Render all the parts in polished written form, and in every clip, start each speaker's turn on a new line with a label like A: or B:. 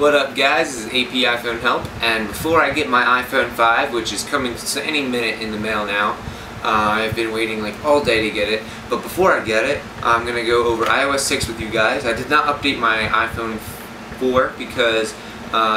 A: What up guys, this is AP iPhone Help, and before I get my iPhone 5, which is coming any minute in the mail now, I've been waiting like all day to get it, but before I get it, I'm going to go over iOS 6 with you guys. I did not update my iPhone 4 because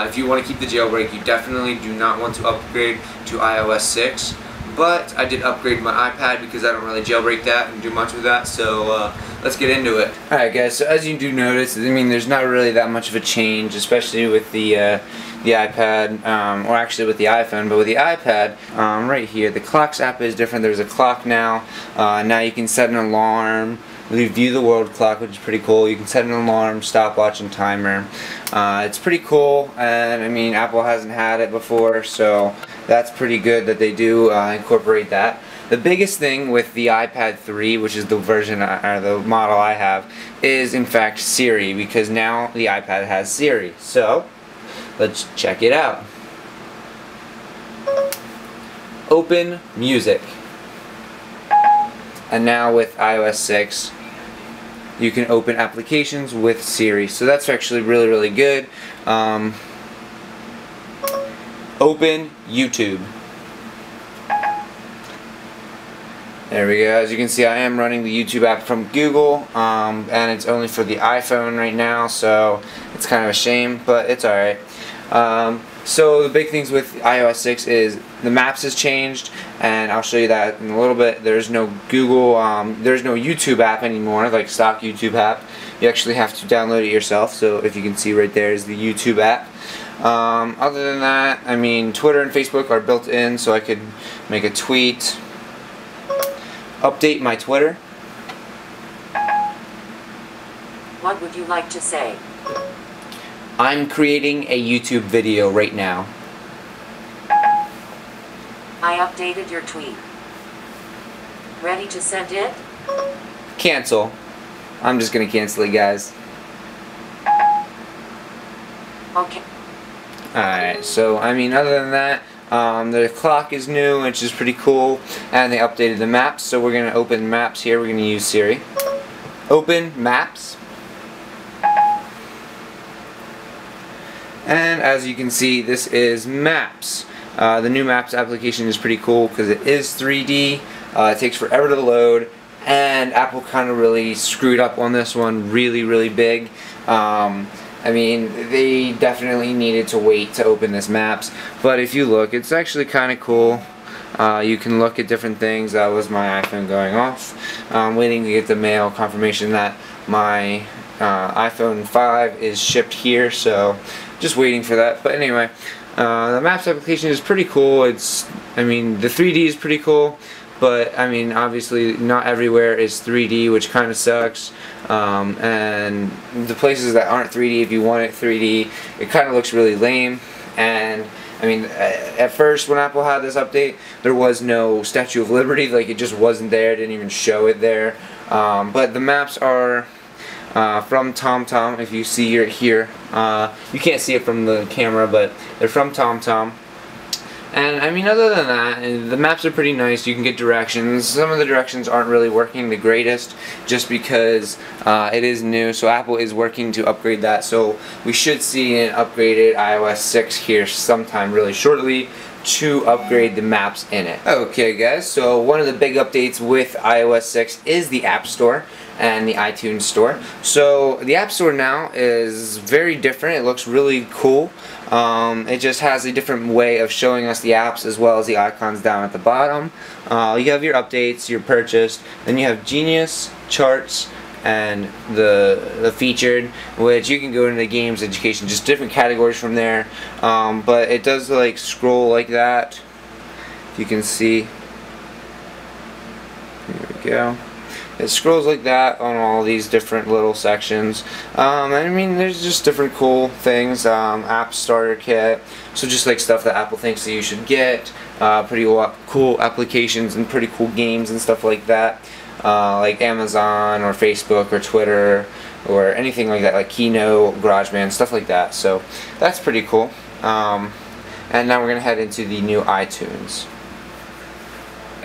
A: if you want to keep the jailbreak, you definitely do not want to upgrade to iOS 6. But I did upgrade my iPad because I don't really jailbreak that and do much with that, so let's get into it. Alright guys, so as you do notice, I mean there's not really that much of a change, especially with the iPad, or actually with the iPhone, but with the iPad, right here, the clocks app is different. There's a clock now. Now you can set an alarm, view the world clock, which is pretty cool. You can set an alarm, stopwatch, and timer. It's pretty cool, and I mean Apple hasn't had it before, so that's pretty good that they do incorporate that. The biggest thing with the iPad 3, which is the version or the model I have, is in fact Siri, because now the iPad has Siri. So let's check it out. Open music. And now with iOS 6, you can open applications with Siri. So that's actually really good. Open YouTube. There we go. As you can see, I am running the YouTube app from Google, and it's only for the iPhone right now, so it's kind of a shame, but it's alright. So the big things with iOS 6 is the Maps has changed, and I'll show you that in a little bit. There's no Google, there's no YouTube app anymore, like stock YouTube app. You actually have to download it yourself, so if you can see right there is the YouTube app. Other than that, I mean, Twitter and Facebook are built in, so I could make a tweet, update my Twitter.
B: What would you like to say?
A: I'm creating a YouTube video right now.
B: I updated your tweet. Ready to send it?
A: Cancel. I'm just gonna cancel it, guys.
B: Okay.
A: Alright, so I mean other than that, the clock is new, which is pretty cool, and they updated the maps, so we're gonna open Maps here. We're gonna use Siri. Open Maps. And as you can see, this is Maps. The new Maps application is pretty cool because it is 3D. It takes forever to load, and Apple kind of really screwed up on this one really big. I mean, they definitely needed to wait to open this Maps, but if you look, it's actually kind of cool. You can look at different things. That was my iPhone going off. I'm waiting to get the mail confirmation that my iPhone 5 is shipped here, so just waiting for that. But anyway, the Maps application is pretty cool. I mean, the 3D is pretty cool, but I mean, obviously not everywhere is 3D, which kind of sucks. And the places that aren't 3D, if you want it 3D, it kind of looks really lame. And I mean, at first when Apple had this update, there was no Statue of Liberty. Like, it just wasn't there. It didn't even show it there. But the maps are from TomTom. If you see it here, you can't see it from the camera, but they're from TomTom. And I mean, other than that, the maps are pretty nice. You can get directions. Some of the directions aren't really working the greatest, just because it is new. So Apple is working to upgrade that. So we should see an upgraded iOS 6 here sometime really shortly to upgrade the maps in it. Okay guys, so one of the big updates with iOS 6 is the App Store and the iTunes Store. So the App Store now is very different. It looks really cool. It just has a different way of showing us the apps as well as the icons down at the bottom. You have your updates, your purchased, then you have Genius, Charts, and the featured, which you can go into games, education, just different categories from there. But it does like scroll like that, if you can see. Here we go. It scrolls like that on all these different little sections. I mean, there's just different cool things. App Starter Kit, so just like stuff that Apple thinks that you should get. Pretty cool applications and pretty cool games and stuff like that. Like Amazon or Facebook or Twitter or anything like that, like Keynote, GarageBand, stuff like that. So that's pretty cool. And now we're going to head into the new iTunes.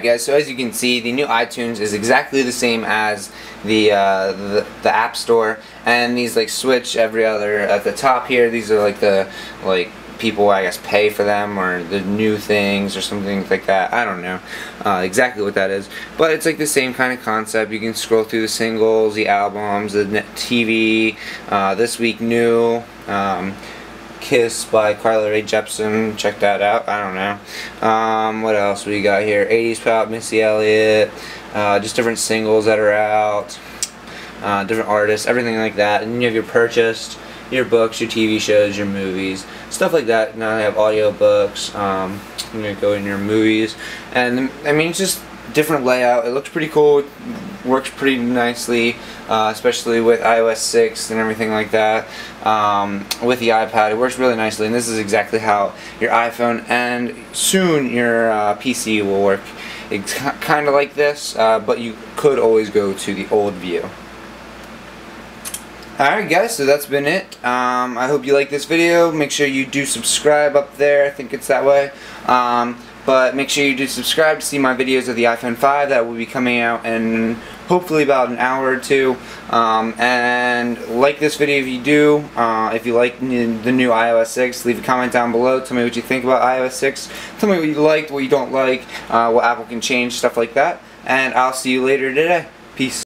A: Guys, so as you can see, the new iTunes is exactly the same as the App Store, and these like switch every other at the top here. These are like the people, I guess, pay for them, or the new things or something like that. I don't know exactly what that is, but it's like the same kind of concept. You can scroll through the singles, the albums, the TV, This Week New, Kiss by Carly Rae Jepsen, check that out. I don't know. What else we got here? 80s Pop, Missy Elliott, just different singles that are out, different artists, everything like that. And you have your purchased, your books, your TV shows, your movies, stuff like that. Now they have audio books. I'm gonna go in your movies, and I mean, it's just different layout. It looks pretty cool. It works pretty nicely, especially with iOS 6 and everything like that. With the iPad, it works really nicely, and this is exactly how your iPhone and soon your PC will work. It's kind of like this, but you could always go to the old view. Alright guys, so that's been it. I hope you like this video. Make sure you do subscribe up there. I think it's that way. But make sure you do subscribe to see my videos of the iPhone 5 that will be coming out in hopefully about an hour or two. And like this video if you do. If you like the new iOS 6, leave a comment down below. Tell me what you think about iOS 6. Tell me what you liked, what you don't like, what Apple can change, stuff like that. And I'll see you later today. Peace.